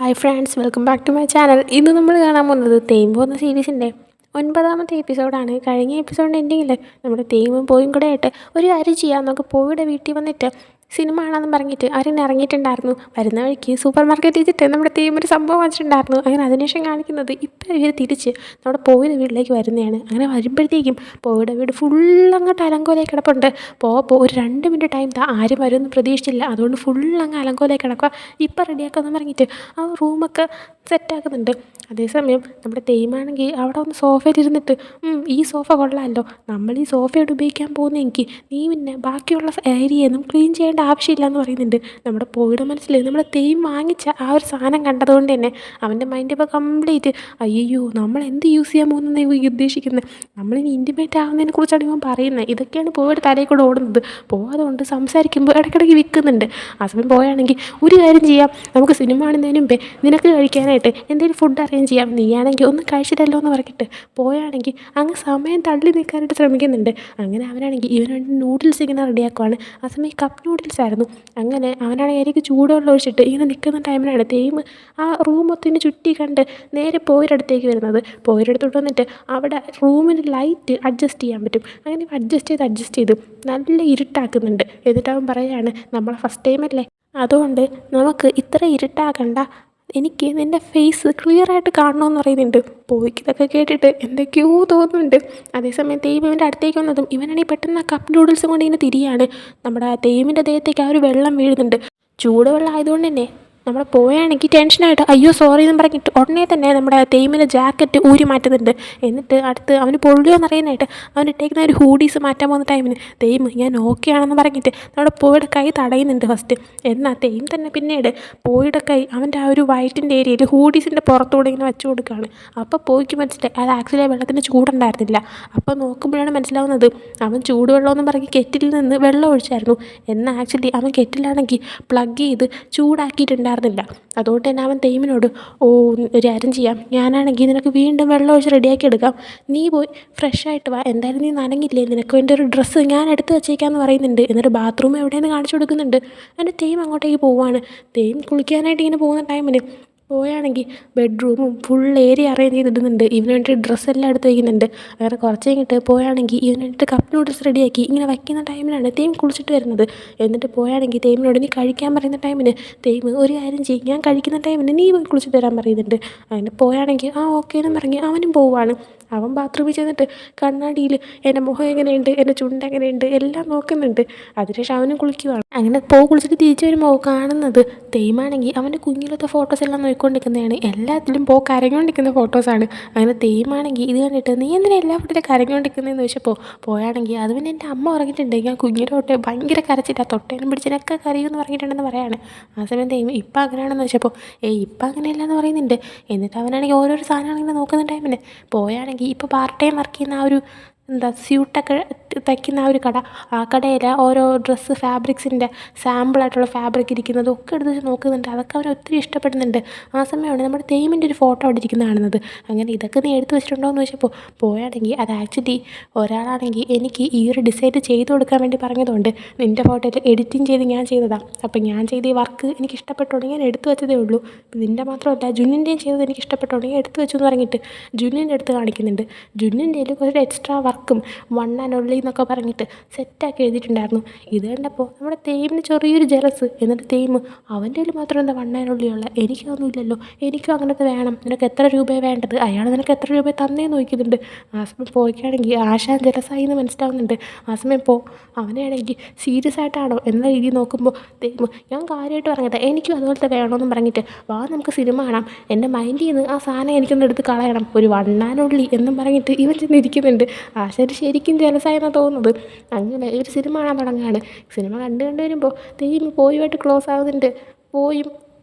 Hi friends, welcome back to my channel. ഇന്ന് നമ്മൾ കാണാൻ പോകുന്നത് തേമ്പോ എന്ന സീരീസിൻ്റെ 9ാമത്തെ എപ്പിസോഡാണ്. കഴിഞ്ഞ എപ്പിസോഡിൻ്റെ എൻഡിങ്ങിൽ നമ്മുടെ തേമും പോയും കൂടെ ആയിട്ട് ഒരു കാര്യം ചെയ്യാം, നമുക്ക് പോയുടെ വീട്ടിൽ വന്നിട്ട് സിനിമ കാണാമെന്ന് പറഞ്ഞിട്ട് അവരിന്ന് ഇറങ്ങിയിട്ടുണ്ടായിരുന്നു. വരുന്ന വഴിക്ക് സൂപ്പർ മാർക്കറ്റ് വെച്ചിട്ട് നമ്മുടെ തേം ഒരു സംഭവം വാങ്ങിച്ചിട്ടുണ്ടായിരുന്നു. അങ്ങനെ അതിനുശേഷം കാണിക്കുന്നത് ഇപ്പോൾ ഇവർ തിരിച്ച് നമ്മുടെ പോയുടെ വീട്ടിലേക്ക് വരുന്നതാണ്. അങ്ങനെ വരുമ്പോഴത്തേക്കും പോയുടെ വീട് ഫുള്ളങ്ങോട്ട് അലങ്കോലായി കിടപ്പുണ്ട്. ഒരു 2 മിനിറ്റ് ടൈം ആരും വരുമെന്ന് പ്രതീക്ഷിച്ചില്ല, അതുകൊണ്ട് ഫുള്ളങ്ങ് അലങ്കോലായി കിടക്കുക. ഇപ്പം റെഡിയാക്കാമെന്ന് പറഞ്ഞിട്ട് ആ റൂമൊക്കെ സെറ്റാക്കുന്നുണ്ട്. അതേസമയം നമ്മുടെ തേമാണെങ്കിൽ അവിടെ ഒന്ന് സോഫയിലിരുന്നിട്ട് ഈ സോഫ കൊള്ളാമല്ലോ, നമ്മൾ ഈ സോഫയോട് ഉപയോഗിക്കാൻ പോകുന്നെങ്കിൽ നീ പിന്നെ ബാക്കിയുള്ള ഏരിയയൊന്നും ക്ലീൻ ചെയ്യേണ്ട ആവശ്യമില്ല എന്ന് പറയുന്നുണ്ട്. നമ്മുടെ പോയുടെ മനസ്സിൽ നമ്മുടെ തേം വാങ്ങിച്ച ആ ഒരു സാധനം കണ്ടതുകൊണ്ട് തന്നെ അവൻ്റെ മൈൻഡ് ഇപ്പോൾ കംപ്ലീറ്റ് അയ്യോ നമ്മൾ എന്ത് യൂസ് ചെയ്യാൻ പോകുന്നതെന്ന് ഉദ്ദേശിക്കുന്നത്, നമ്മളിനി ഇൻറ്റിമേറ്റ് ആവുന്നതിനെ കുറിച്ചാണ് ഇവൻ പറയുന്നത്. ഇതൊക്കെയാണ് പോയുടെ തലയിൽ കൂടെ ഓടുന്നത്. അതുകൊണ്ട് സംസാരിക്കുമ്പോൾ ഇടയ്ക്കിടയ്ക്ക് വിൽക്കുന്നുണ്ട്. ആ സമയം പോയാണെങ്കിൽ ഒരു കാര്യം ചെയ്യാം, നമുക്ക് സിനിമ കാണുന്നതിന് മുമ്പേ നിനക്ക് കഴിക്കാനായിട്ട് എന്തെങ്കിലും ഫുഡ് അറേഞ്ച് ചെയ്യാം, നീയാണെങ്കിൽ ഒന്നും കഴിച്ചിട്ടല്ലോ എന്ന് പറഞ്ഞിട്ട് പോയാണെങ്കിൽ അങ്ങ് സമയം തള്ളി നിൽക്കാനായിട്ട് ശ്രമിക്കുന്നുണ്ട്. അങ്ങനെ അവനാണെങ്കിൽ ഇവന് വേണ്ടി നൂഡിൽസ് ഇങ്ങനെ റെഡിയാക്കുവാണ്. ആ സമയം കപ്പ് നൂഡിൽസ് ആയിരുന്നു. അങ്ങനെ അവനാണെങ്കിൽ എനിക്ക് ചൂടുവെള്ളം ഒഴിച്ചിട്ട് ഇങ്ങനെ നിൽക്കുന്ന ടൈമിലാണ് തേം ആ റൂം മൊത്തത്തിന് ചുറ്റി കണ്ട് നേരെ പോയുടെ അടുത്തേക്ക് വരുന്നത്. പോയുടെ അടുത്തോട്ട് വന്നിട്ട് അവിടെ റൂമിന് ലൈറ്റ് അഡ്ജസ്റ്റ് ചെയ്യാൻ പറ്റും. അങ്ങനെ അഡ്ജസ്റ്റ് ചെയ്ത് നല്ല ഇരുട്ടാക്കുന്നുണ്ട്. എന്നിട്ട് അവൻ പറയുകയാണ്, നമ്മളെ ഫസ്റ്റ് ടൈം അല്ലേ, അതുകൊണ്ട് നമുക്ക് ഇത്ര ഇരുട്ടാക്കണ്ട, എനിക്ക് നിൻ്റെ ഫേസ് ക്ലിയറായിട്ട് കാണണമെന്ന് പറയുന്നുണ്ട്. ഇതൊക്കെ കേട്ടിട്ട് എന്തൊക്കെയോ തോന്നുന്നുണ്ട്. അതേസമയം തേം ഇവൻ്റെ അടുത്തേക്ക് വന്നതും ഇവനാണെങ്കിൽ പെട്ടെന്ന് ആ കപ്പ് നൂഡിൽസും കൊണ്ട് ഇങ്ങനെ തിരിയാണ്. നമ്മുടെ തേമിൻ്റെ ദേഹത്തേക്ക് ആ ഒരു വെള്ളം വീഴുന്നുണ്ട്. ചൂടുവെള്ളം ആയതുകൊണ്ട് തന്നെ നമ്മുടെ പോയാണെങ്കിൽ ടെൻഷനായിട്ട് അയ്യോ സോറി എന്ന് പറഞ്ഞിട്ട് ഉടനെ തന്നെ നമ്മുടെ തേമിൻ്റെ ജാക്കറ്റ് ഊരി മാറ്റുന്നുണ്ട്. എന്നിട്ട് അടുത്ത് അവന് പൊള്ളിയോന്ന് അറിയാനായിട്ട് അവൻ ഇട്ടേക്കുന്ന ഒരു ഹൂഡീസ് മാറ്റാൻ പോകുന്ന ടൈമിന് തേം ഞാൻ ഓക്കെ ആണെന്ന് പറഞ്ഞിട്ട് നമ്മുടെ പോയുടെ കൈ തടയുന്നുണ്ട് ഫസ്റ്റ്. എന്നാൽ തേം തന്നെ പിന്നീട് പോയുടെ കൈ അവൻ്റെ ആ ഒരു വയറ്റിൻ്റെ ഏരിയയിൽ ഹൂഡീസിൻ്റെ പുറത്തൂടെ ഇങ്ങനെ വെച്ച് കൊടുക്കുകയാണ്. അപ്പോൾ പോയിക്ക് മനസ്സിലായി അത് ആക്ച്വലി വെള്ളത്തിൻ്റെ ചൂടുണ്ടായിരുന്നില്ല. അപ്പോൾ നോക്കുമ്പോഴാണ് മനസ്സിലാവുന്നത് അവൻ ചൂടുവെള്ളമെന്ന് പറഞ്ഞ് കെറ്റിലിൽ നിന്ന് വെള്ളം ഒഴിച്ചായിരുന്നു. എന്നാൽ ആക്ച്വലി അവൻ കെറ്റിലാണെങ്കിൽ പ്ലഗ് ചെയ്ത് ചൂടാക്കിയിട്ടുണ്ടായിരുന്നില്ല. അതുകൊണ്ട് തന്നെ അവൻ തേമിനോട് ഒരു കാര്യം ചെയ്യാം, ഞാനാണെങ്കിൽ നിനക്ക് വീണ്ടും വെള്ളം ഒഴിച്ച് റെഡിയാക്കി എടുക്കാം, നീ പോയി ഫ്രഷ് ആയിട്ട് വാ, എന്തായാലും നീ നനങ്ങില്ലേ, നിനക്ക് വേണ്ടി ഒരു ഡ്രസ്സ് ഞാൻ എടുത്ത് വെച്ചേക്കാമെന്ന് പറയുന്നുണ്ട്. എന്നിട്ട് ബാത്റൂം എവിടെയെന്ന് കാണിച്ചു കൊടുക്കുന്നുണ്ട്. എന്നിട്ട് തേം അങ്ങോട്ടേക്ക് പോവുകയാണ്. തേം കുളിക്കാനായിട്ട് ഇങ്ങനെ പോകുന്ന ടൈമിന് പോയാണെങ്കിൽ ബെഡ്റൂമും ഫുൾ ഏരിയ അറേഞ്ച് ചെയ്തിടുന്നുണ്ട്. ഇവന് വേണ്ടി ഡ്രസ്സെല്ലാം എടുത്ത് വയ്ക്കുന്നുണ്ട്. അങ്ങനെ കുറച്ച് കഴിഞ്ഞിട്ട് പോയാണെങ്കിൽ ഇവന് വേണ്ടിയിട്ട് കപ്പ് നൂഡിൽസ് റെഡിയാക്കി ഇങ്ങനെ വയ്ക്കുന്ന ടൈമിലാണ് തേം കുളിച്ചിട്ട് വരുന്നത്. എന്നിട്ട് പോയാണെങ്കിൽ തേമിനോട് നീ കഴിക്കാൻ പറയുന്ന ടൈമിന് തേം ഒരു കാര്യം ചെയ്യും, ഞാൻ കഴിക്കുന്ന ടൈമിന് നീ പോയി കുളിച്ചിട്ട് വരാൻ പറയുന്നുണ്ട്. അങ്ങനെ പോയാണെങ്കിൽ ഓക്കെ എന്ന് പറഞ്ഞ് അവനും പോവുകയാണ്. അവൻ ബാത്റൂമിൽ ചെന്നിട്ട് കണ്ണാടിയിൽ എൻ്റെ മുഖം എങ്ങനെയുണ്ട്, എൻ്റെ ചുണ്ട് എങ്ങനെയുണ്ട് എല്ലാം നോക്കുന്നുണ്ട്. അതിനുശേഷം അവനും കുളിക്കുവാണ്. അങ്ങനെ കുളിച്ചിട്ട് തിരിച്ചു വരുമ്പോൾ കാണുന്നത് തേമാണെങ്കിൽ അവൻ്റെ കുഞ്ഞിലത്തെ ഫോട്ടോസ് എല്ലാം നോക്കിക്കൊണ്ടിരിക്കുന്നതാണ്. എല്ലാത്തിലും കരഞ്ഞുകൊണ്ടിരിക്കുന്ന ഫോട്ടോസാണ്. അങ്ങനെ തേമാണെങ്കിൽ ഇത് കണ്ടിട്ട് നീ എന്തിനാ എല്ലാ ഫോട്ടോയിലും കരഞ്ഞുകൊണ്ടിരിക്കുന്നതെന്ന് ചോദിച്ചപ്പോൾ പോയാണെങ്കിൽ അത് പിന്നെ എൻ്റെ അമ്മ പറഞ്ഞിട്ടുണ്ട്, ഞാൻ കുഞ്ഞിലോട്ട് ഭയങ്കര കരച്ചില്ല, തൊട്ടേനും പിടിച്ചതിനൊക്കെ കരയുമെന്ന് പറഞ്ഞിട്ടുണ്ടെന്ന് പറയാണ്. ആ സമയം തേം ഇപ്പം അങ്ങനെയാണെന്ന് വെച്ചപ്പോൾ ഇപ്പം അങ്ങനെയല്ല എന്ന് പറയുന്നുണ്ട്. എന്നിട്ട് അവനാണെങ്കിൽ ഓരോരോ സാധനങ്ങളിങ്ങനെ നോക്കുന്ന ടൈമിന് പോയാണെങ്കിൽ ഇപ്പോൾ പാർട്ട് ടൈം വർക്ക് ചെയ്യുന്ന ആ ഒരു സ്യൂട്ടൊക്കെ തയ്ക്കുന്ന ആ ഒരു കട, ആ കടയിൽ ഓരോ ഡ്രസ്സ് ഫാബ്രിക്സിൻ്റെ സാമ്പിളായിട്ടുള്ള ഫാബ്രിക് ഇരിക്കുന്നതും ഒക്കെ എടുത്ത് വെച്ച് നോക്കുന്നുണ്ട്. അതൊക്കെ അവൻ ഒത്തിരി ഇഷ്ടപ്പെടുന്നുണ്ട്. ആ സമയമാണ് നമ്മുടെ തേമിൻ്റെ ഒരു ഫോട്ടോ അവിടെ ഇരിക്കുന്ന കാണുന്നത്. അങ്ങനെ ഇതൊക്കെ നീ എടുത്ത് വെച്ചിട്ടുണ്ടോ എന്ന് ചോദിച്ചപ്പോൾ പോയാണെങ്കിൽ അത് ആക്ച്വലി ഒരാളാണെങ്കിൽ എനിക്ക് ഈ ഒരു ഡിസൈൻ ചെയ്ത് കൊടുക്കാൻ വേണ്ടി പറഞ്ഞതുകൊണ്ട് നിൻ്റെ ഫോട്ടോയിൽ എഡിറ്റിംഗ് ചെയ്ത് ഞാൻ ചെയ്തതാണ്. അപ്പോൾ ഞാൻ ചെയ്ത ഈ വർക്ക് എനിക്ക് ഇഷ്ടപ്പെട്ടുണ്ടെങ്കിൽ ഞാൻ എടുത്തു വെച്ചതേ ഉള്ളൂ. നിൻ്റെ മാത്രമല്ല ജുന്നിൻ്റെയും ചെയ്തത് എനിക്ക് ഇഷ്ടപ്പെട്ടുണ്ടെങ്കിൽ എടുത്തു വെച്ചു എന്ന് പറഞ്ഞിട്ട് ജുന്നിൻ്റെ അടുത്ത് കാണിക്കുന്നുണ്ട്. ജുന്നിൻ്റെ കുറച്ച് എക്സ്ട്രാ വർക്കും 1 and only എന്നൊക്കെ പറഞ്ഞിട്ട് സെറ്റാക്കി എഴുതിയിട്ടുണ്ടായിരുന്നു. ഇത് കണ്ടപ്പോൾ നമ്മുടെ തേമിന് ചെറിയൊരു ജലസ്. എന്നിട്ട് തേം അവൻ്റെ കയ്യിൽ മാത്രം എന്താ 1 and only ഉള്ളത്, എനിക്കൊന്നുമില്ലല്ലോ, എനിക്കും അങ്ങനത്തെ വേണം, നിനക്ക് എത്ര രൂപയാണ് വേണ്ടത്, അയാൾ നിനക്ക് എത്ര രൂപ തന്നേന്ന് നോക്കുന്നുണ്ട്. ആ സമയം പോയിക്കാണെങ്കിൽ ആശാൻ ജലസായി എന്ന് മനസ്സിലാവുന്നുണ്ട്. ആ സമയം അവനാണെങ്കിൽ സീരിയസ് ആയിട്ടാണോ എന്ന രീതിയിൽ നോക്കുമ്പോൾ തേം ഞാൻ കാര്യമായിട്ട് പറഞ്ഞത് എനിക്കും അതുപോലത്തെ വേണമെന്നും പറഞ്ഞിട്ട് വാ നമുക്ക് സിനിമ കാണാം, എൻ്റെ മൈൻഡിൽ നിന്ന് ആ സാധനം എനിക്കൊന്ന് എടുത്ത് കളയണം, ഒരു 1 and only എന്നും പറഞ്ഞിട്ട് ഇവൻ ചെന്നിരിക്കുന്നുണ്ട്. ആശാൻ ശരിക്കും ജലസായെന്നാണ് തോന്നുന്നത്. അങ്ങനെ ഒരു സിനിമ കാണാൻ തുടങ്ങുകയാണ്. സിനിമ കണ്ട് വരുമ്പോൾ തേം പോയുമായിട്ട് ക്ലോസ് ആകുന്നുണ്ട്. പോയും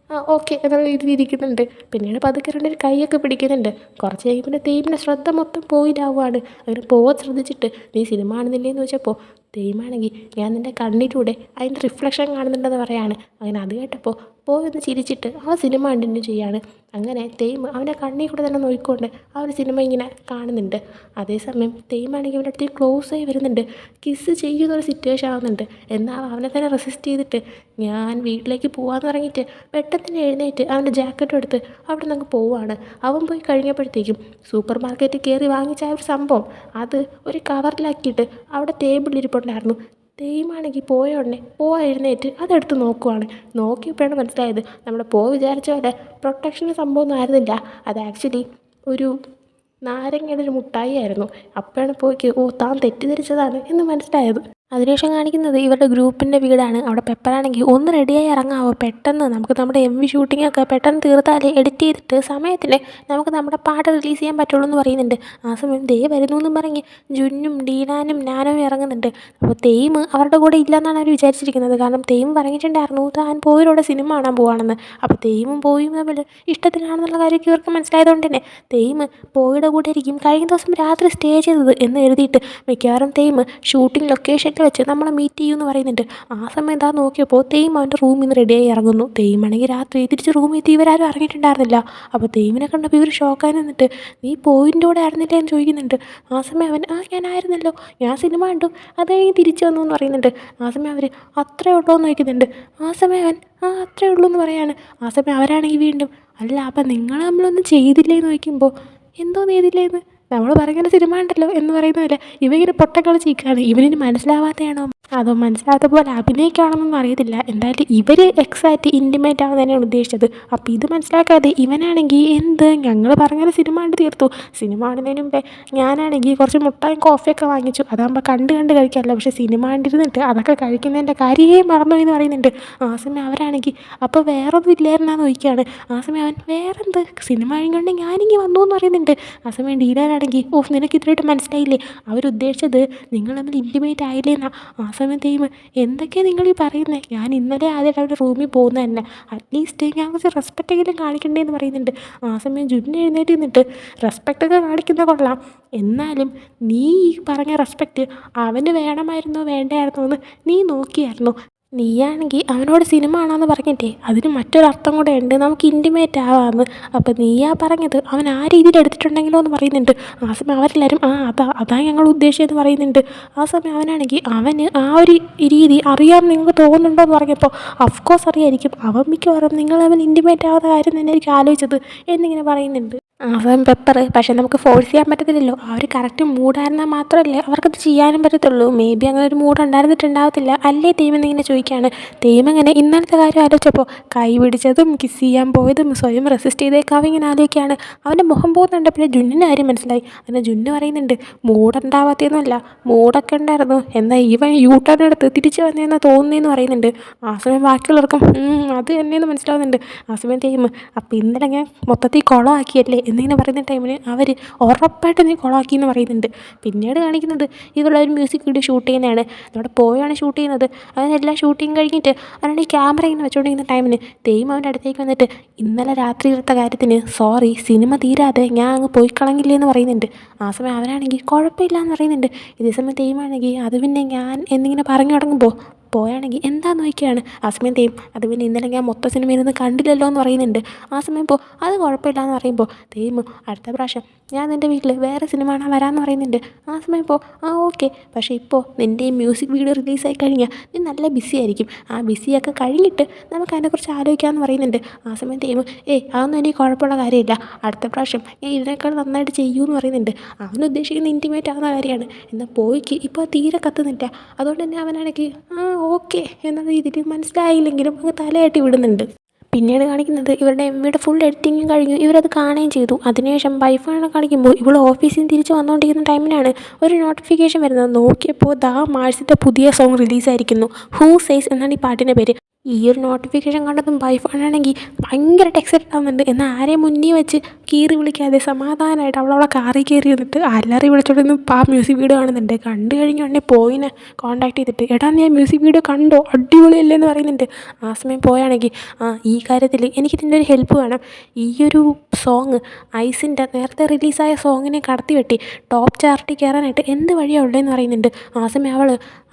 ഓക്കെ എന്നുള്ള രീതിയിൽ ഇരിക്കുന്നുണ്ട്. പിന്നീട് പതുക്കെ ഒരു കൈയൊക്കെ പിടിക്കുന്നുണ്ട്. കുറച്ച് കഴിയുമ്പോൾ തേമിൻ്റെ ശ്രദ്ധ മൊത്തം പോയിട്ടാവുകയാണ്. അങ്ങനെ പോവാൻ ശ്രദ്ധിച്ചിട്ട് നീ സിനിമ കാണുന്നില്ലേന്ന് ചോദിച്ചപ്പോൾ തേമാണെങ്കിൽ ഞാൻ നിൻ്റെ കണ്ണിലൂടെ അതിൻ്റെ റിഫ്ലക്ഷൻ കാണുന്നുണ്ടെന്ന് പറയാണ്. അങ്ങനെ അത് കേട്ടപ്പോൾ പോയി ഒന്ന് ചിരിച്ചിട്ട് ആ സിനിമ കണ്ടിന്യൂ ചെയ്യാണ്. അങ്ങനെ തേയിമ് അവൻ്റെ കണ്ണിൽ കൂടെ തന്നെ നോക്കിക്കൊണ്ട് ആ ഒരു സിനിമ ഇങ്ങനെ കാണുന്നുണ്ട്. അതേസമയം തേയിമാണെങ്കിൽ ഇവൻ്റെ അടുത്ത് ക്ലോസ് ആയി വരുന്നുണ്ട്, കിസ്സ് ചെയ്യുന്നൊരു സിറ്റുവേഷൻ ആവുന്നുണ്ട്. എന്നാൽ അവനെ തന്നെ റെസിസ്റ്റ് ചെയ്തിട്ട് ഞാൻ വീട്ടിലേക്ക് പോകാമെന്ന് പറഞ്ഞിട്ട് പെട്ടെന്ന് തന്നെ എഴുന്നേറ്റ് അവൻ്റെ ജാക്കറ്റും എടുത്ത് അവിടെ നിന്ന് അങ്ങ് പോവുകയാണ്. അവൻ പോയി കഴിഞ്ഞപ്പോഴത്തേക്കും സൂപ്പർ മാർക്കറ്റിൽ കയറി വാങ്ങിച്ച ആ ഒരു സംഭവം അത് ഒരു കവറിലാക്കിയിട്ട് അവിടെ ടേബിളിൽ ഇരിപ്പുണ്ടായിരുന്നു. തേയിമാണെങ്കിൽ പോയ ഉടനെ എഴുന്നേറ്റ് അതെടുത്ത് നോക്കുവാണ്. നോക്കിയപ്പോഴാണ് മനസ്സിലായത് നമ്മുടെ വിചാരിച്ച പോലെ പ്രൊട്ടക്ഷന് സംഭവമൊന്നും ആയിരുന്നില്ല. അത് ആക്ച്വലി ഒരു നാരങ്ങയുടെ ഒരു മുട്ടായി ആയിരുന്നു. അപ്പോഴാണ് പോയിക്ക് താൻ തെറ്റിദ്ധരിച്ചതാണ് എന്ന് മനസ്സിലായത്. അതിനുശേഷം കാണിക്കുന്നത് ഇവരുടെ ഗ്രൂപ്പിൻ്റെ വീടാണ്. അവിടെ പെപ്പറാണെങ്കിൽ ഒന്ന് റെഡിയായി ഇറങ്ങാവോ, പെട്ടെന്ന് നമുക്ക് നമ്മുടെ MV ഷൂട്ടിങ്ങൊക്കെ പെട്ടെന്ന് തീർത്താൽ എഡിറ്റ് ചെയ്തിട്ട് സമയത്തിന് നമുക്ക് നമ്മുടെ പാട്ട് റിലീസ് ചെയ്യാൻ പറ്റുള്ളൂ എന്ന് പറയുന്നുണ്ട്. ആ സമയം ദേ വരുന്നു എന്നും പറഞ്ഞ് ജുന്നും ഡീനാനും നാനും ഇറങ്ങുന്നുണ്ട്. അപ്പോൾ തേയിമ് അവരുടെ കൂടെ ഇല്ലയെന്നാണ് അവർ വിചാരിച്ചിരിക്കുന്നത്. കാരണം തേയിമ് പറഞ്ഞിട്ടുണ്ടായിരുന്നു താൻ പോയിലൂടെ സിനിമ കാണാൻ പോവാണെന്ന്. അപ്പോൾ തേയിമും പോയും തമ്മിൽ ഇഷ്ടത്തിലാണെന്നുള്ള കാര്യമൊക്കെ ഇവർക്ക് മനസ്സിലായതുകൊണ്ട് തന്നെ തേയിമ് പോയുടെ കൂടെ ആയിരിക്കും കഴിഞ്ഞ ദിവസം രാത്രി സ്റ്റേ ചെയ്തത് എന്ന് എഴുതിയിട്ട് മിക്കവാറും തേയിമ് ഷൂട്ടിംഗ് ലൊക്കേഷൻ വെച്ച് നമ്മളെ മീറ്റ് ചെയ്യുമെന്ന് പറയുന്നുണ്ട്. ആ സമയം എന്താ നോക്കിയപ്പോൾ തേയിം അവൻ്റെ റൂമിൽ നിന്ന് റെഡിയായി ഇറങ്ങുന്നു. തേയിമാണെങ്കിൽ രാത്രി തിരിച്ച് റൂമിൽ എത്തി ഇവരാരും ഇറങ്ങിയിട്ടുണ്ടായിരുന്നില്ല. അപ്പോൾ തേയിമിനെ കണ്ടപ്പോൾ ഇവർ ഷോക്കായി നിന്നിട്ട് നീ പോയിൻ്റെ കൂടെ ആയിരുന്നില്ലേ എന്ന് ചോദിക്കുന്നുണ്ട്. ആ സമയം അവൻ ഞാനായിരുന്നല്ലോ, ഞാൻ സിനിമ കണ്ടു, അത് കഴിഞ്ഞ് തിരിച്ചു വന്നു എന്ന് പറയുന്നുണ്ട്. ആ സമയം അവർ അത്രേ ഉള്ളൂ എന്ന് ചോദിക്കുന്നുണ്ട്. ആ സമയം അവൻ അത്രേ ഉള്ളൂ എന്ന് പറയാണ്. ആ സമയം അവരാണെങ്കിൽ വീണ്ടും അല്ല അപ്പം നിങ്ങൾ നമ്മളൊന്നും ചെയ്തില്ലേ എന്ന് ചോദിക്കുമ്പോൾ എന്തോ ചെയ്തില്ലേന്ന് നമ്മൾ പറയുന്ന സിനിമ ഉണ്ടല്ലോ എന്ന് പറയുന്ന പോലെ ഇവ ഇങ്ങനെ പൊട്ടക്കളി ചീക്കാണ്. ഇവനിന് മനസ്സിലാവാത്തതാണോ അതോ മനസ്സിലാത്ത പോലെ അഭിനയിക്കുകയാണെന്നൊന്നും അറിയത്തില്ല. എന്തായാലും ഇവർ എക്സാക്റ്റ് ഇൻറ്റിമേറ്റ് ആവാൻ തന്നെയാണ് ഉദ്ദേശിച്ചത്. അപ്പോൾ ഇത് മനസ്സിലാക്കാതെ ഇവനാണെങ്കിൽ ഞങ്ങൾ പറഞ്ഞൊരു സിനിമ കണ്ട് തീർത്തു. സിനിമ കാണുന്നതിന് മുമ്പേ ഞാനാണെങ്കിൽ കുറച്ച് മുട്ടായും കോഫിയൊക്കെ വാങ്ങിച്ചു, അതാകുമ്പോൾ കണ്ട് കഴിക്കാമല്ലോ. പക്ഷേ സിനിമ കണ്ടിരുന്നിട്ട് അതൊക്കെ കഴിക്കുന്നതിൻ്റെ കാര്യമേ മറന്നു എന്ന് പറയുന്നുണ്ട്. ആ സമയം അവരാണെങ്കിൽ അപ്പോൾ വേറൊന്നും ഇല്ലായിരുന്നാന്ന് ചോദിക്കുകയാണ്. ആ സമയം അവൻ വേറെന്ത് സിനിമ കഴിഞ്ഞുകൊണ്ട് ഞാനിങ്ങനെ വന്നു എന്ന് പറയുന്നുണ്ട്. ആ സമയം ഡീലാനാണെങ്കിൽ നിനക്ക് ഇത്രയായിട്ട് മനസ്സിലായില്ലേ, അവരുദ്ദേശിച്ചത് നിങ്ങൾ തമ്മിൽ ഇൻറ്റിമേറ്റ് ആയില്ലേ എന്നാ. ആ സമയം തേയിമ് എന്തൊക്കെയാണ് നിങ്ങൾ ഈ പറയുന്നത്, ഞാൻ ഇന്നലെ ആദ്യമായിട്ട് അവരുടെ റൂമിൽ പോകുന്നത് തന്നെ, അറ്റ്ലീസ്റ്റ് ഞാൻ കുറച്ച് റെസ്പെക്റ്റെങ്കിലും കാണിക്കണ്ടേന്ന് പറയുന്നുണ്ട്. ആ സമയം ജുന്ന് എഴുന്നേറ്റ് നിന്നിട്ട് റെസ്പെക്റ്റൊക്കെ കാണിക്കുന്ന കൊള്ളാം, എന്നാലും നീ ഈ പറഞ്ഞ റെസ്പെക്റ്റ് അവന് വേണമായിരുന്നോ വേണ്ടായിരുന്നോ എന്ന് നീ നോക്കിയായിരുന്നു. നീയാണെങ്കിൽ അവനോട് സിനിമ കാണാമെന്ന് പറഞ്ഞിട്ടേ അതിന് മറ്റൊരർത്ഥം കൂടെ ഉണ്ട്, നമുക്ക് ഇൻറ്റിമേറ്റ് ആവാമെന്ന്. അപ്പോൾ നീയാ പറഞ്ഞത് അവൻ ആ രീതിയിൽ എടുത്തിട്ടുണ്ടെങ്കിലോ എന്ന് പറയുന്നുണ്ട്. ആ സമയം അവരെല്ലാവരും അതാ ഞങ്ങൾ ഉദ്ദേശിച്ചതെന്ന് പറയുന്നുണ്ട്. ആ സമയം അവനാണെങ്കിൽ അവന് ആ ഒരു രീതി അറിയാൻ നിങ്ങൾക്ക് തോന്നുന്നുണ്ടോ എന്ന് പറഞ്ഞപ്പോൾ അഫ്കോഴ്സ് അറിയായിരിക്കും, അവൻ മിക്കവാറും അവൻ ഇൻറ്റിമേറ്റ് ആവാത്ത കാര്യം തന്നെ ആയിരിക്കും ആലോചിച്ചത് എന്നിങ്ങനെ പറയുന്നുണ്ട്. അവൻ പെപ്പർ പക്ഷെ നമുക്ക് ഫോഴ്സ് ചെയ്യാൻ പറ്റത്തില്ലല്ലോ. ആ ഒരു കറക്റ്റ് മൂഡായിരുന്നാൽ മാത്രമല്ലേ അവർക്കത് ചെയ്യാനും പറ്റത്തുള്ളൂ. മേ ബി അങ്ങനെ ഒരു മൂഡ് ഉണ്ടായിരുന്നിട്ടുണ്ടാവത്തില്ല അല്ലേ തേമെന്നിങ്ങനെ ചോദിക്കുകയാണ്. തേമങ്ങനെ ഇന്നലത്തെ കാര്യം ആലോചിച്ചപ്പോൾ കൈ പിടിച്ചതും കിസ് ചെയ്യാൻ പോയതും സ്വയം റെസിസ്റ്റ് ചെയ്തേക്കാവും ഇങ്ങനെ ആലോചിക്കുകയാണ്. അവൻ്റെ മുഖം പോകുന്നുണ്ട്. പിന്നെ ജുന്നിൻ്റെ കാര്യം മനസ്സിലായി. അങ്ങനെ ജുന്ന് പറയുന്നുണ്ട് മൂഡുണ്ടാവാത്തതൊന്നുമല്ല, മൂഡൊക്കെ ഉണ്ടായിരുന്നു, എന്നാൽ ഇവൻ യൂട്ടേൺ എടുത്ത് തിരിച്ച് വന്നതെന്ന് തോന്നുന്നതെന്ന് പറയുന്നുണ്ട്. ആ സമയം ബാക്കിയുള്ളവർക്കും അത് തന്നെയെന്ന് മനസ്സിലാവുന്നുണ്ട്. ആ സമയം തേമ് അപ്പം ഇന്നലെ ഞാൻ മൊത്തത്തിൽ കുളമാക്കിയല്ലേ എന്നിങ്ങനെ പറയുന്ന ടൈമിന് അവർ ഉറപ്പായിട്ട് നീ കുളമാക്കി എന്ന് പറയുന്നുണ്ട്. പിന്നീട് കാണിക്കുന്നത് ഇവരുടെ ഒരു മ്യൂസിക് വീഡിയോ ഷൂട്ട് ചെയ്യുന്നതാണ്. അവിടെ പോയാണ് ഷൂട്ട് ചെയ്യുന്നത്. അതിനെല്ലാം ഷൂട്ടിങ് കഴിഞ്ഞിട്ട് അവരുടെ ക്യാമറ ഇങ്ങനെ വെച്ചുകൊണ്ടിരിക്കുന്ന ടൈമിന് തേയിം അവൻ്റെ അടുത്തേക്ക് വന്നിട്ട് ഇന്നലെ രാത്രി എടുത്ത കാര്യത്തിന് സോറി, സിനിമ തീരാതെ ഞാൻ അങ്ങ് പോയി കളഞ്ഞില്ലേ എന്ന് പറയുന്നുണ്ട്. ആ സമയം അവനാണെങ്കിൽ കുഴപ്പമില്ല എന്ന് പറയുന്നുണ്ട്. ഇതേ സമയം തേയിമാണെങ്കിൽ അത് പിന്നെ ഞാൻ എന്നിങ്ങനെ പറഞ്ഞു തുടങ്ങുമ്പോൾ പോയാണെങ്കിൽ എന്താണെന്ന് നോക്കിയാണ്. ആ സമയം തേയും അത് പിന്നെ ഇന്നലെ ഞാൻ മൊത്തം സിനിമയിലൊന്നും കണ്ടില്ലല്ലോ എന്ന് പറയുന്നുണ്ട്. ആ സമയം അത് കുഴപ്പമില്ല എന്ന് പറയുമ്പോൾ തേയും അടുത്ത പ്രാവശ്യം ഞാൻ നിൻ്റെ വീട്ടിൽ വേറെ സിനിമ കാണാൻ വരാമെന്ന് പറയുന്നുണ്ട്. ആ സമയം ഓക്കെ, പക്ഷേ ഇപ്പോൾ നിൻ്റെ ഈ മ്യൂസിക് വീഡിയോ റിലീസായി കഴിഞ്ഞാൽ നീ നല്ല ബിസി ആയിരിക്കും, ആ ബിസിയൊക്കെ കഴിഞ്ഞിട്ട് നമുക്ക് അതിനെക്കുറിച്ച് ആലോചിക്കാമെന്ന് പറയുന്നുണ്ട്. ആ സമയം തേയും അതൊന്നും എനിക്ക് കുഴപ്പമുള്ള കാര്യമില്ല, അടുത്ത പ്രാവശ്യം ഞാൻ ഇതിനേക്കാൾ നന്നായിട്ട് ചെയ്യുമെന്ന് പറയുന്നുണ്ട്. അവൻ ഉദ്ദേശിക്കുന്ന ഇൻറ്റിമേറ്റ് ആവുന്ന കാര്യമാണ്. എന്നാൽ പോയിക്ക് ഇപ്പോൾ തീരെ കത്തുന്നില്ല. അതുകൊണ്ട് തന്നെ അവനാണെങ്കിൽ ഓക്കെ എന്ന രീതിയിൽ മനസ്സിലായില്ലെങ്കിലും അങ്ങ് തലയാട്ടി വിടുന്നുണ്ട്. പിന്നീട് കാണിക്കുന്നത് ഇവരുടെ MVയുടെ ഫുൾ എഡിറ്റിങ്ങും കഴിഞ്ഞു, ഇവരത് കാണുകയും ചെയ്തു. അതിനുശേഷം ബൈഫാണ് കാണിക്കുമ്പോൾ ഇവൾ ഓഫീസിൽ നിന്ന് തിരിച്ച് വന്നുകൊണ്ടിരിക്കുന്ന ടൈമിലാണ് ഒരു നോട്ടിഫിക്കേഷൻ വരുന്നത്. നോക്കിയപ്പോൾ മാഴ്സിൻ്റെ പുതിയ സോങ് റിലീസായിരിക്കുന്നു. ഹൂ സേസ് എന്നാണ് ഈ പാട്ടിൻ്റെ പേര്. ഈ ഒരു നോട്ടിഫിക്കേഷൻ കണ്ടതും ബൈഫാണെങ്കിൽ ഭയങ്കരമായിട്ട് എക്സൈറ്റഡ് ആവുന്നുണ്ട്. എന്നാൽ ആരെയും മുന്നിൽ വെച്ച് കീറി വിളിക്കാതെ സമാധാനമായിട്ട് അവളെ കാറിൽ കയറി വന്നിട്ട് അല്ലറി വിളിച്ചോണ്ട് ആ മ്യൂസിക് വീഡിയോ കാണുന്നുണ്ട്. കണ്ടു കഴിഞ്ഞുടനെ പോയിനെ കോൺടാക്ട് ചെയ്തിട്ട് എടാ നീ ആ മ്യൂസിക് വീഡിയോ കണ്ടോ, അടിപൊളിയല്ലേ എന്ന് പറയുന്നുണ്ട്. ആ സമയം പോയാണെങ്കിൽ ഈ കാര്യത്തിൽ എനിക്കിതിൻ്റെ ഒരു ഹെൽപ്പ് വേണം, ഈ ഒരു സോങ് ഐസിൻ്റെ നേരത്തെ റിലീസായ സോങ്ങിനെ കടത്തി വെട്ടി ടോപ്പ് ചാർട്ടിൽ കയറാനായിട്ട് എന്ത് വഴിയാണ് ഉള്ളതെന്ന് പറയുന്നുണ്ട്. ആ സമയം അവൾ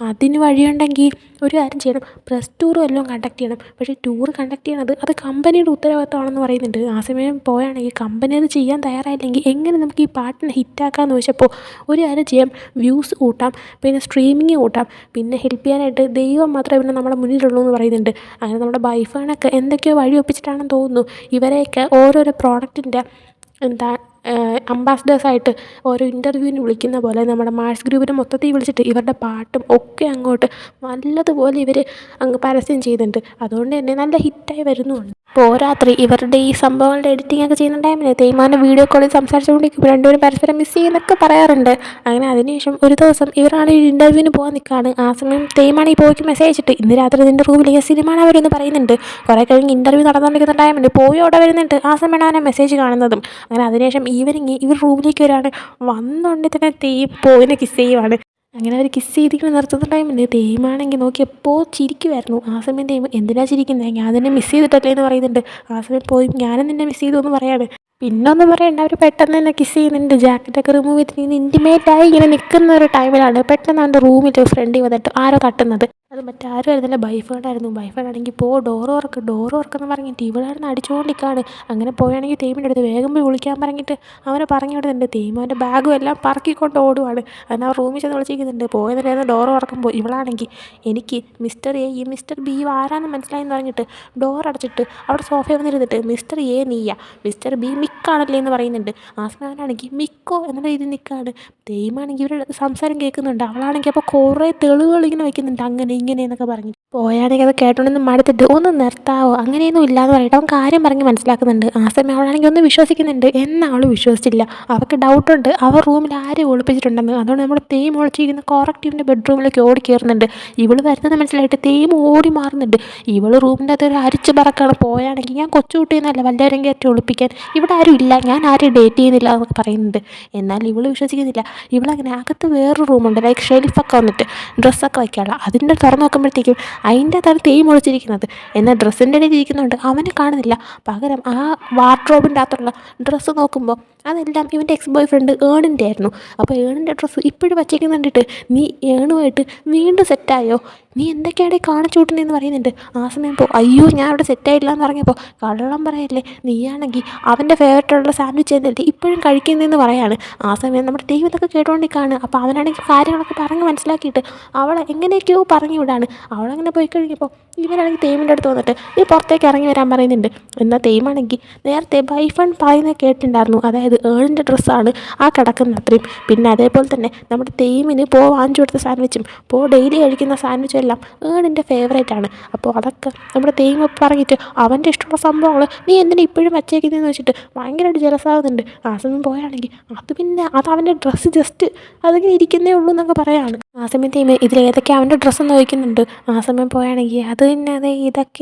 അതിന് വഴിയുണ്ടെങ്കിൽ ഒരു കാര്യം ചെയ്യണം, പ്രസ് ടൂർ വല്ലതും കണ്ടക്ട് ചെയ്യണം. പക്ഷേ ടൂർ കണ്ടക്ട് ചെയ്യണത് അത് കമ്പനിയുടെ ഉത്തരവാദിത്തമാണെന്ന് പറയുന്നുണ്ട്. ആ സമയം പോവുകയാണെങ്കിൽ കമ്പനി അത് ചെയ്യാൻ തയ്യാറായില്ലെങ്കിൽ എങ്ങനെ നമുക്ക് ഈ പാട്ടിനെ ഹിറ്റാക്കാമെന്ന് ചോദിച്ചപ്പോൾ ഒരു കാര്യം ചെയ്യാം, വ്യൂസ് കൂട്ടാം, പിന്നെ സ്ട്രീമിങ് കൂട്ടാം, പിന്നെ ഹെൽപ്പ് ചെയ്യാനായിട്ട് ദൈവം മാത്രമേ പിന്നെ നമ്മുടെ മുന്നിലുള്ളൂ എന്ന് പറയുന്നുണ്ട്. അങ്ങനെ നമ്മുടെ ബൈഫാനൊക്കെ എന്തൊക്കെയോ വഴി ഒപ്പിച്ചിട്ടാണെന്ന് തോന്നുന്നു ഇവരെയൊക്കെ ഓരോരോ പ്രോഡക്റ്റിൻ്റെ എന്താ അംബാസഡേഴ്സായിട്ട് ഓരോ ഇൻ്റർവ്യൂവിന് വിളിക്കുന്ന പോലെ നമ്മുടെ മാർസ് ഗ്രൂപ്പിനെ മൊത്തത്തിൽ വിളിച്ചിട്ട് ഇവരുടെ പാട്ടും ഒക്കെ അങ്ങോട്ട് നല്ലതുപോലെ ഇവർ അങ്ങ് പരസ്യം ചെയ്യുന്നുണ്ട്. അതുകൊണ്ട് തന്നെ നല്ല ഹിറ്റായി വരുന്നുമുണ്ട്. പോരാത്രി ഇവരുടെ ഈ സംഭവങ്ങളുടെ എഡിറ്റിംഗ് ഒക്കെ ചെയ്യുന്ന ടൈമിൽ തേയ്മാൻ്റെ വീഡിയോ കോളിൽ സംസാരിച്ചുകൊണ്ടിരിക്കുമ്പോൾ രണ്ടുപേരും പരസ്പരം മിസ് ചെയ്യുന്നൊക്കെ പറയാറുണ്ട്. അങ്ങനെ അതിനുശേഷം ഒരു ദിവസം ഇവരാണെങ്കിൽ ഇൻ്റർവ്യൂവിന് പോകാൻ നിൽക്കുകയാണ്. ആ സമയം തേയ്മാണ് ഈ പോയിക്ക് മെസ്സേജ് അയച്ചിട്ട് ഇന്ന് രാത്രി നിൻ്റെ റൂമിലേക്ക് സിനിമയാണ് അവരെന്ന് പറയുന്നുണ്ട്. കുറേ കഴിഞ്ഞ് ഇൻ്റർവ്യൂ നടന്നുകൊണ്ടിരിക്കുന്ന ടൈമിൽ പോയി അവിടെ വരുന്നുണ്ട്. ആ സമയമാണ് അവനെ മെസ്സേജ് കാണുന്നതും. അങ്ങനെ അതിനുശേഷം ഇവർ റൂമിലേക്ക് വരികയാണ്. വന്നുകൊണ്ട് തന്നെ പോയിനെ കിസ് ചെയ്യുവാണ്. അങ്ങനെ അവർ കിസ് ചെയ്തിങ്ങനെ നിർത്തുന്ന ടൈമിൽ തേയ്മാണെങ്കിൽ നോക്കി എപ്പോൾ ചിരിക്കുമായിരുന്നു. ആ സമയം തേയ്മ എന്തിനാ ചിരിക്കുന്നത്, ഞാൻ നിന്നെ മിസ് ചെയ്തിട്ടല്ലേ എന്ന് പറയുന്നുണ്ട്. ആ സമയം പോയി ഞാനും നിന്നെ മിസ് ചെയ്തു എന്ന് പറയാണ്. പിന്നെ ഒന്നും പറയണ്ട, അവർ പെട്ടെന്ന് തന്നെ കിസ് ചെയ്യുന്നുണ്ട്. ജാക്കറ്റൊക്കെ റിമൂവ് ചെയ്തിട്ട് ഇങ്ങനെ ഇൻറ്റിമേറ്റായി ഇങ്ങനെ നിൽക്കുന്ന ഒരു ടൈമിലാണ് പെട്ടെന്ന് അവൻ്റെ റൂമിൽ ഫ്രണ്ടിൽ വന്നിട്ട് ആരോ തട്ടുന്നത്. അത് മറ്റാരും ആയിരുന്നില്ല, ബൈഫേർഡായിരുന്നു. ബൈഫേർഡാണെങ്കിൽ ഡോറ് തുറക്കെന്ന് പറഞ്ഞിട്ട് ഇവളായിരുന്നു അടിച്ചുകൊണ്ടിരിക്കുകയാണ്. അങ്ങനെ പോവുകയാണെങ്കിൽ തേയ്മിൻ്റെ അടുത്ത് വേഗം പോയി വിളിക്കാൻ പറഞ്ഞിട്ട് അവനെ പറഞ്ഞു വിടുന്നുണ്ട്. തേയ്മ അവൻ്റെ ബാഗും എല്ലാം പറക്കിക്കൊണ്ട് ഓടുവാണ്. അതിന് ആ റൂമിൽ ചെന്ന് വിളിച്ചിരിക്കുന്നുണ്ട്. പോയെന്നില്ലായിരുന്നു ഡോറ് തുറക്കുമ്പോൾ ഇവളാണെങ്കിൽ എനിക്ക് മിസ്റ്റർ എ ഈ മിസ്റ്റർ ബി ആരാന്ന് മനസ്സിലായെന്ന് പറഞ്ഞിട്ട് ഡോറടച്ചിട്ട് അവിടെ സോഫയിൽ വന്നിരുന്നിട്ട് മിസ്റ്റർ എ നീയാ, മിസ്റ്റർ ബി മിക്കാണല്ലേ എന്ന് പറയുന്നുണ്ട്. ആ സമയം അവനാണെങ്കിൽ മിക്കോ എന്നുള്ള രീതിയിൽ നിൽക്കുകയാണ്. തേയ്മാണെങ്കിൽ ഇവരുടെ സംസാരം കേൾക്കുന്നുണ്ട്. അവളാണെങ്കിൽ അപ്പോൾ കുറേ തെളിവുകൾ ഇങ്ങനെ വയ്ക്കുന്നുണ്ട്, അങ്ങനെ ഇങ്ങനെ എന്നൊക്കെ പറഞ്ഞു. പോയാണെങ്കിൽ അത് കേട്ടോണ്ടെന്ന് മടുത്തിട്ട് ഒന്ന് നിർത്താവോ, അങ്ങനെയൊന്നും ഇല്ലയെന്ന് പറഞ്ഞിട്ട് അവൻ കാര്യം പറഞ്ഞ് മനസ്സിലാക്കുന്നുണ്ട്. ആ സമയം അവളാണെങ്കിൽ ഒന്ന് വിശ്വസിക്കുന്നുണ്ട്. എന്നാൽ അവൾ വിശ്വസിച്ചില്ല. അവൾക്ക് ഡൗട്ടുണ്ട് അവർ റൂമിൽ ആരും ഒളിപ്പിച്ചിട്ടുണ്ടെന്ന്. അതുകൊണ്ട് നമ്മൾ തേയ്മ ഒളിച്ചിരിക്കുന്ന കോറക്റ്റീവിൻ്റെ ബെഡ്റൂമിലേക്ക് ഓടി കയറുന്നുണ്ട്. ഇവൾ വരുന്നത് മനസ്സിലായിട്ട് തേയ്മ ഓടി മാറുന്നുണ്ട്. ഇവൾ റൂമിൻ്റെ അകത്ത് ഒരു അരിച്ച് പറക്കാണ്. പോയാണെങ്കിൽ ഞാൻ കൊച്ചുകുട്ടിയെന്നല്ല വല്ലവരും കയറ്റി ഒളിപ്പിക്കാൻ, ഇവിടെ ആരും ഇല്ല, ഞാൻ ആരും ഡേറ്റ് ചെയ്യുന്നില്ല എന്നൊക്കെ പറയുന്നുണ്ട്. എന്നാൽ ഇവൾ വിശ്വസിക്കുന്നില്ല. ഇവളങ്ങനെ അകത്ത് വേറൊരു റൂമുണ്ട്, ലൈക്ക് ഷെൽഫൊക്കെ വന്നിട്ട് ഡ്രസ്സൊക്കെ വയ്ക്കാനുള്ള, അതിൻ്റെ തുറന്ന് നോക്കുമ്പോഴത്തേക്കും അതിൻ്റെ അകത്താണ് തേയ്മ ഒളിച്ചിരിക്കുന്നത്. എന്നാൽ ഡ്രസ്സിൻ്റെ ഇടയിൽ ഇരിക്കുന്നുണ്ട്, അവനെ കാണുന്നില്ല. പകരം ആ വാർഡ്രോബിൻ്റെ അകത്തുള്ള ഡ്രസ്സ് നോക്കുമ്പോൾ അതെല്ലാം ഇവൻ്റെ എക്സ് ബോയ് ഫ്രണ്ട് ഏണിൻ്റെ ആയിരുന്നു. അപ്പോൾ ഏണിൻ്റെ ഡ്രസ്സ് ഇപ്പോഴും വച്ചേക്കുന്ന കണ്ടിട്ട് നീ ഏണുമായിട്ട് വീണ്ടും സെറ്റായോ, നീ എന്തൊക്കെയാണ് കാണിച്ചു കൂട്ടുന്നതെന്ന് പറയുന്നുണ്ട്. ആ സമയം അയ്യോ ഞാൻ അവിടെ സെറ്റായില്ല എന്ന് പറഞ്ഞപ്പോൾ കള്ളം പറയല്ലേ, നീയാണെങ്കിൽ അവൻ്റെ ഫേവറേറ്റുള്ള സാൻഡ്വിച്ച് എന്നല്ലേ ഇപ്പോഴും കഴിക്കുന്നതെന്ന് പറയാണ്. ആ സമയം നമ്മുടെ ദൈവം ഇതൊക്കെ കേട്ടുകൊണ്ടിരിക്കുകയാണ്. അപ്പോൾ അവനാണെങ്കിൽ കാര്യങ്ങളൊക്കെ പറഞ്ഞ് മനസ്സിലാക്കിയിട്ട് അവളെ എങ്ങനെയൊക്കെയോ പറഞ്ഞു വിടാണ്. അവളങ്ങനെ പോയി കഴിഞ്ഞപ്പോൾ ഇവനാണെങ്കിൽ തേയ്മിൻ്റെ അടുത്ത് വന്നിട്ട് നീ പുറത്തേക്ക് ഇറങ്ങി വരാൻ പറയുന്നുണ്ട്. എന്നാൽ തേയ്മാണെങ്കിൽ നേരത്തെ ബൈഫൺ പറയുന്നത് കേട്ടിട്ടുണ്ടായിരുന്നു, അതായത് ഏണിൻ്റെ ഡ്രസ്സാണ് ആ കിടക്കുന്ന അത്രയും. പിന്നെ അതേപോലെ തന്നെ നമ്മുടെ തേയ്മിന് വാങ്ങിച്ചു കൊടുത്ത സാൻഡ്വിച്ചും ഡെയിലി കഴിക്കുന്ന സാൻഡ്വിച്ചും എല്ലാം ഏണിൻ്റെ ഫേവറേറ്റ് ആണ്. അപ്പോൾ അതൊക്കെ നമ്മുടെ തേയ്മ പറഞ്ഞിട്ട് അവൻ്റെ ഇഷ്ടമുള്ള സംഭവങ്ങൾ നീ എന്തിനാ ഇപ്പോഴും വച്ചേക്കുന്നതെന്ന് വെച്ചിട്ട് ഭയങ്കരമായിട്ട് ജലസാകുന്നുണ്ട്. ആ സമയം പോയാണെങ്കിൽ അത് പിന്നെ അത് അവൻ്റെ ഡ്രസ്സ് ജസ്റ്റ് അതിങ്ങനെ ഇരിക്കുന്നേ ഉള്ളൂ എന്നൊക്കെ പറയാണ്. ആ സമയം തേയ്മ ഇതിലേതൊക്കെ അവൻ്റെ ഡ്രസ്സെന്ന് ചോദിക്കുന്നുണ്ട്. ആ സമയം പോയാണെങ്കിൽ അത് പിന്നെ അതെ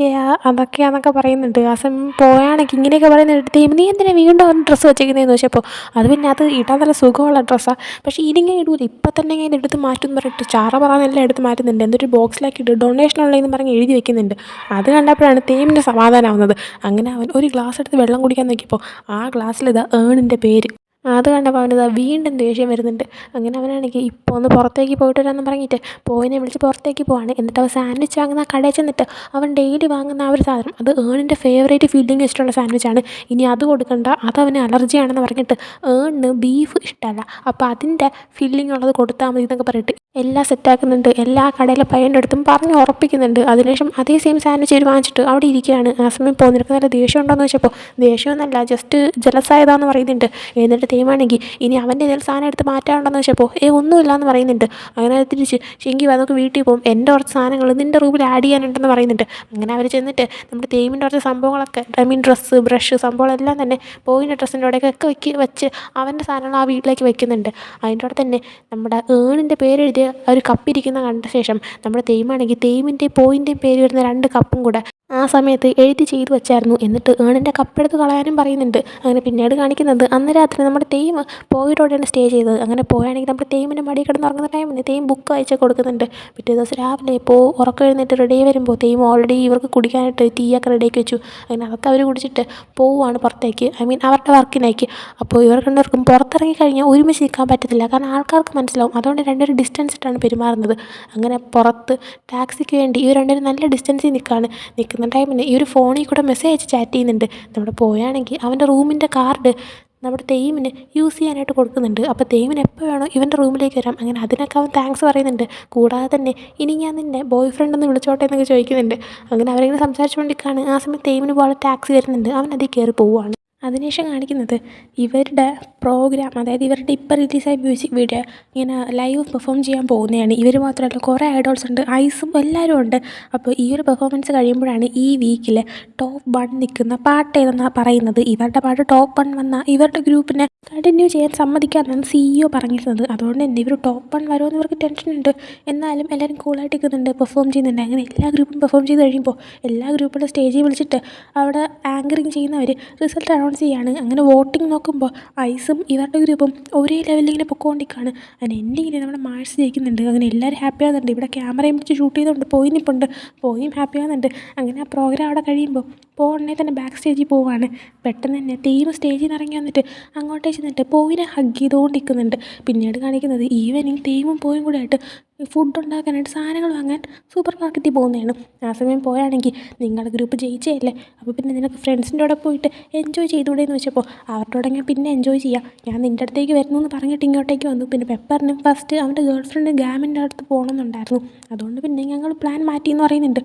അതൊക്കെയാന്നൊക്കെ പറയുന്നുണ്ട്. ആ സമയം പോയാണെങ്കിൽ ഇങ്ങനെയൊക്കെ പറയുന്നുണ്ട്. തേയ്മ നീ എന്തിനാ വീണ്ടും അവൻ്റെ ഡ്രസ്സ് വെച്ചേക്കുന്നതെന്ന് ചോദിച്ചപ്പോൾ അത് പിന്നെ അത് ഇടാൻ നല്ല സുഖമുള്ള ഡ്രസ്സാണ്, പക്ഷേ ഇതിങ്ങനെ ഇടൂല, ഇപ്പം തന്നെ ഇങ്ങനെ എടുത്ത് മാറ്റും എന്ന് പറഞ്ഞിട്ട് ചാറ പറയാനെല്ലാം എടുത്ത് മാറ്റുന്നുണ്ട്. എന്നിട്ട് ബോക്സിലാക്കി ഇട്ട് ഡൊണേഷൻ ഉള്ളതെന്ന് പറഞ്ഞ് എഴുതി വെക്കുന്നുണ്ട്. അത് കണ്ടപ്പോഴാണ് തേയ്മിൻ്റെ സമാധാനമാവുന്നത്. അങ്ങനെ അവൻ ഒരു ഗ്ലാസ് എടുത്ത് വെള്ളം കുടിക്കാൻ നോക്കിയപ്പോൾ ആ ഗ്ലാസ്സിൽ ഇതാ ഏണിൻ്റെ പേര്. അത് കണ്ടപ്പോൾ അവനിതാ വീണ്ടും ദേഷ്യം വരുന്നുണ്ട്. അങ്ങനെ അവനാണെങ്കിൽ ഇപ്പോൾ ഒന്ന് പുറത്തേക്ക് പോയിട്ട് വരാമെന്ന് പറഞ്ഞിട്ട് പോയിനെ വിളിച്ച് പുറത്തേക്ക് പോവാണ്. എന്നിട്ട് അവൻ സാൻഡ്വിച്ച് വാങ്ങുന്ന ആ കടയിൽ ചെന്നിട്ട് അവൻ ഡെയിലി വാങ്ങുന്ന ആ ഒരു സാധനം, അത് ഏണിൻ്റെ ഫേവറേറ്റ് ഫീൽഡിങ് ഇഷ്ടമുള്ള സാൻഡ്വിച്ചാണ്, ഇനി അത് കൊടുക്കണ്ട, അത് അവന് അലർജിയാണെന്ന് പറഞ്ഞിട്ട് ഏണിന് ബീഫ് ഇഷ്ടമല്ല, അപ്പോൾ അതിൻ്റെ ഫില്ലിംഗ് ഉള്ളത് കൊടുത്താൽ മതി എന്നൊക്കെ പറഞ്ഞിട്ട് എല്ലാം സെറ്റാക്കുന്നുണ്ട്. എല്ലാ കടയിലെ പയ്യൻ്റെ അടുത്തും പറഞ്ഞ് ഉറപ്പിക്കുന്നുണ്ട്. അതിനുശേഷം അതേ സെയിം സാൻഡ്വിച്ച് അവർ വാങ്ങിച്ചിട്ട് അവിടെ ഇരിക്കുകയാണ്. ആ സമയം നിനക്ക് നല്ല ദേഷ്യം ഉണ്ടോയെന്ന് വെച്ചപ്പോൾ ദേഷ്യമൊന്നുമല്ല, ജസ്റ്റ് ജലസായതാന്ന് പറയുന്നുണ്ട്. എന്നിട്ട് തേയ്മാണെങ്കിൽ ഇനി അവൻ്റെ ഏതെങ്കിലും സാധനം എടുത്ത് മാറ്റാനുണ്ടെന്ന് വെച്ചപ്പോൾ ഒന്നുമില്ല എന്ന് പറയുന്നുണ്ട്. അങ്ങനെ തിരിച്ച് ശെങ്കി നമുക്ക് വീട്ടിൽ പോകും, എൻ്റെ കുറച്ച് സാധനങ്ങൾ നിൻ്റെ റൂമിൽ ആഡ് ചെയ്യാനുണ്ടെന്ന് പറയുന്നുണ്ട്. അങ്ങനെ അവർ ചെന്നിട്ട് നമ്മുടെ തേയ്മിൻ്റെ കുറച്ച് സംഭവങ്ങളൊക്കെ, ഡ്രസ്സ്, ബ്രഷ് സംഭവങ്ങളെല്ലാം തന്നെ പോയിൻ്റെ ഡ്രസ്സിൻ്റെ അവിടെയൊക്കെ വെച്ച് അവൻ്റെ സാധനങ്ങൾ ആ വീട്ടിലേക്ക് വെക്കുന്നുണ്ട്. അതിൻ്റെ അവിടെ തന്നെ നമ്മുടെ ഏണിൻ്റെ പേരെഴുതിയ ഒരു കപ്പിരിക്കുന്ന കണ്ട ശേഷം നമ്മുടെ തേയ്മാണെങ്കിൽ തേയ്മിൻ്റെയും പോയിൻ്റെയും പേര് വരുന്ന 2 കപ്പും കൂടെ ആ സമയത്ത് എഴുതി ചെയ്തു വെച്ചായിരുന്നു. എന്നിട്ട് ഏണിൻ്റെ കപ്പെടുത്ത് കളയാനും പറയുന്നുണ്ട്. അങ്ങനെ പിന്നീട് കാണിക്കുന്നത് അന്ന് രാത്രി നമ്മുടെ തെയ്യം പോയിട്ടോടെയാണ് സ്റ്റേ ചെയ്തത്. അങ്ങനെ പോയാണെങ്കിൽ നമ്മുടെ തെയ്യമിൻ്റെ മടി കിടന്ന് ഉറങ്ങുന്ന ടൈമിന് തെയ്യം ബുക്ക് വായിച്ച് കൊടുക്കുന്നുണ്ട്. പിറ്റേ ദിവസം രാവിലെ ഉറക്കം എഴുന്നേറ്റ് റെഡി വരുമ്പോൾ തെയ്യം ഓൾറെഡി ഇവർക്ക് കുടിക്കാനായിട്ട് ടീയൊക്കെ റെഡിയാക്കി വെച്ചു. അങ്ങനെ അതൊക്കെ അവർ കുടിച്ചിട്ട് പോവുകയാണ് പുറത്തേക്ക്, ഐ മീൻ അവരുടെ വർക്കിനായിക്ക്. അപ്പോൾ ഇവർ രണ്ടുപേർക്കും പുറത്തിറങ്ങി കഴിഞ്ഞാൽ ഒരുമിച്ച് നിൽക്കാൻ പറ്റത്തില്ല, കാരണം ആൾക്കാർക്ക് മനസ്സിലാവും. അതുകൊണ്ട് രണ്ടുപേരും ഡിസ്റ്റൻസ് ഇട്ടാണ് പെരുമാറുന്നത്. അങ്ങനെ പുറത്ത് ടാക്സിക്ക് വേണ്ടി ഇവർ രണ്ടുപേരും നല്ല ഡിസ്റ്റൻസിൽ നിൽക്കുന്ന ടൈമിന് ഈ ഒരു ഫോണിൽ കൂടെ മെസ്സേജ് അയച്ച് ചാറ്റ് ചെയ്യുന്നുണ്ട്. നമ്മുടെ പോയാണെങ്കിൽ അവൻ്റെ റൂമിൻ്റെ കാർഡ് നമ്മുടെ തെയ്യമിന് യൂസ് ചെയ്യാനായിട്ട് കൊടുക്കുന്നുണ്ട്. അപ്പോൾ തെയ്യമിന് എപ്പോൾ വേണോ ഇവൻ്റെ റൂമിലേക്ക് വരാം. അങ്ങനെ അതിനൊക്കെ അവൻ താങ്ക്സ് പറയുന്നുണ്ട്. കൂടാതെ തന്നെ ഇനി ഞാൻ നിന്നെ ബോയ് ഫ്രണ്ട് ഒന്ന് വിളിച്ചോട്ടെ എന്നൊക്കെ ചോദിക്കുന്നുണ്ട്. അങ്ങനെ അവരിങ്ങനെ സംസാരിച്ചുകൊണ്ടിരിക്കുകയാണ്. ആ സമയത്ത് തെയ്യമിന് പോലെ ടാക്സി വരുന്നുണ്ട്. അവൻ അതിൽ കയറി പോവുകയാണ്. അതിനുശേഷം കാണിക്കുന്നത് ഇവരുടെ പ്രോഗ്രാം, അതായത് ഇവരുടെ ഇപ്പോൾ റിലീസായ മ്യൂസിക് വീഡിയോ ഇങ്ങനെ ലൈവ് പെർഫോം ചെയ്യാൻ പോകുന്നതാണ്. ഇവർ മാത്രമല്ല, കുറേ ഐഡോൾസ് ഉണ്ട്, ഐസും എല്ലാവരും ഉണ്ട്. അപ്പോൾ ഈ ഒരു പെർഫോമൻസ് കഴിയുമ്പോഴാണ് ഈ വീക്കിൽ ടോപ്പ് 1 നിൽക്കുന്ന പാട്ട് ഏതെന്നാണ് പറയുന്നത്. ഇവരുടെ പാട്ട് ടോപ്പ് 1 വന്നാൽ ഇവരുടെ ഗ്രൂപ്പിനെ കണ്ടിന്യൂ ചെയ്യാൻ സമ്മതിക്കാമെന്നാണ് CEO പറഞ്ഞിരുന്നത്. അതുകൊണ്ട് തന്നെ ഇവർ ടോപ്പ് 1 വരുമെന്ന് ഇവർക്ക് ടെൻഷനുണ്ട്. എന്നാലും എല്ലാവരും കൂളായിട്ട് നിൽക്കുന്നുണ്ട്, പെർഫോം ചെയ്യുന്നുണ്ട്. അങ്ങനെ എല്ലാ ഗ്രൂപ്പും പെർഫോം ചെയ്ത് കഴിയുമ്പോൾ എല്ലാ ഗ്രൂപ്പിൻ്റെ സ്റ്റേജിൽ വിളിച്ചിട്ട് അവിടെ ആങ്കറിങ് ചെയ്യുന്നവർ റിസൾട്ട് അനൗൺസ് ചെയ്യാണ്. അങ്ങനെ വോട്ടിംഗ് നോക്കുമ്പോൾ ഐസും ഇവരുടെ ഗ്രൂപ്പും ഒരേ ലെവലിൽ ഇങ്ങനെ പൊക്കോണ്ടിരിക്കുകയാണ്. അങ്ങനെ എൻഡിങ്ങിൽ നമ്മുടെ മാഴ്സ് ജയിക്കുന്നുണ്ട്. അങ്ങനെ എല്ലാവരും ഹാപ്പി ആകുന്നുണ്ട്. ഇവിടെ ക്യാമറയും വെച്ച് ഷൂട്ട് ചെയ്തുകൊണ്ട് പോയും ഹാപ്പി ആകുന്നുണ്ട്. അങ്ങനെ ആ പ്രോഗ്രാം അവിടെ കഴിയുമ്പോൾ ഉടനെ തന്നെ ബാക്ക് സ്റ്റേജിൽ പോവുകയാണ്. പെട്ടെന്ന് തന്നെ തെയ്യം സ്റ്റേജിൽ നിന്ന് ഇറങ്ങി വന്നിട്ട് അങ്ങോട്ടേ ചെന്നിട്ട് പോയിനെ ഹഗ് ചെയ്തുകൊണ്ടിരിക്കുന്നുണ്ട്. പിന്നീട് കാണിക്കുന്നത് ഈവനിങ് തെയ്യവും പോയും കൂടെ ആയിട്ട് ഫുഡ് ഉണ്ടാക്കാനായിട്ട് സാധനങ്ങൾ വാങ്ങാൻ സൂപ്പർ മാർക്കറ്റിൽ പോകുന്നതാണ്. ആ സമയം പോയാണെങ്കിൽ നിങ്ങളുടെ ഗ്രൂപ്പ് ജയിച്ചതല്ലേ, അപ്പോൾ പിന്നെ നിനക്ക് ഫ്രണ്ട്സിൻ്റെ കൂടെ പോയിട്ട് എൻജോയ് ചെയ്തുകൂടെ എന്ന് വെച്ചപ്പോൾ അവരുടെ ഞാൻ പിന്നെ എൻജോയ് ചെയ്യാം, ഞാൻ നിൻ്റെ അടുത്തേക്ക് വരുന്നു എന്ന് പറഞ്ഞിട്ട് ഇങ്ങോട്ടേക്ക് വന്നു. പിന്നെ പെപ്പറിനും ഫസ്റ്റ് അവൻ്റെ ഗേൾ ഫ്രണ്ട് ഗാമിൻ്റെ അടുത്ത് പോകണമെന്നുണ്ടായിരുന്നു. അതുകൊണ്ട് പിന്നെ ഞങ്ങൾ പ്ലാൻ മാറ്റി എന്ന് പറയുന്നുണ്ട്.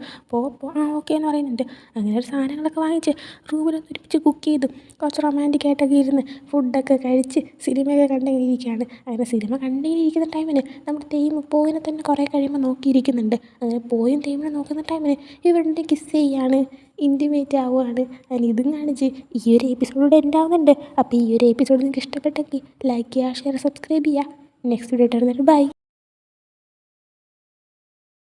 ഓക്കെ എന്ന് പറയുന്നുണ്ട്. അങ്ങനെ ഒരു സാധനങ്ങളൊക്കെ വാങ്ങിച്ച് റൂമിലൊന്ന് ഒരുമിച്ച് കുക്ക് ചെയ്തു കുറച്ച് റൊമാൻറ്റിക്കായിട്ടൊക്കെ ഇരുന്ന് ഫുഡൊക്കെ കഴിച്ച് സിനിമയൊക്കെ കണ്ടിങ്ങനെ ഇരിക്കുകയാണ്. അങ്ങനെ സിനിമ കണ്ടിങ്ങനെ ഇരിക്കുന്ന ടൈമിന് നമ്മുടെ തെയ്യം പോയിനെ തന്നെ കുറേ കഴിയുമ്പോൾ നോക്കിയിരിക്കുന്നുണ്ട്. അങ്ങനെ പോയും തെയ്യമിനെ നോക്കുന്ന ടൈമിന് ഇവരുടെ കിസ് ചെയ്യാണ്, ഇൻറ്റിമേറ്റ് ആവുകയാണ്. അതിന് ഇതും കാണിച്ച് ഈ ഒരു എപ്പിസോഡ് എൻഡ് ആവുന്നുണ്ട്. അപ്പോൾ ഈ ഒരു എപ്പിസോഡ് നിങ്ങൾക്ക് ഇഷ്ടപ്പെട്ടെങ്കിൽ ലൈക്ക് ചെയ്യുക, ഷെയർ, സബ്സ്ക്രൈബ് ചെയ്യുക. നെക്സ്റ്റ് വീഡിയോ ഇട്ടുതരുന്നൊരു ബൈ.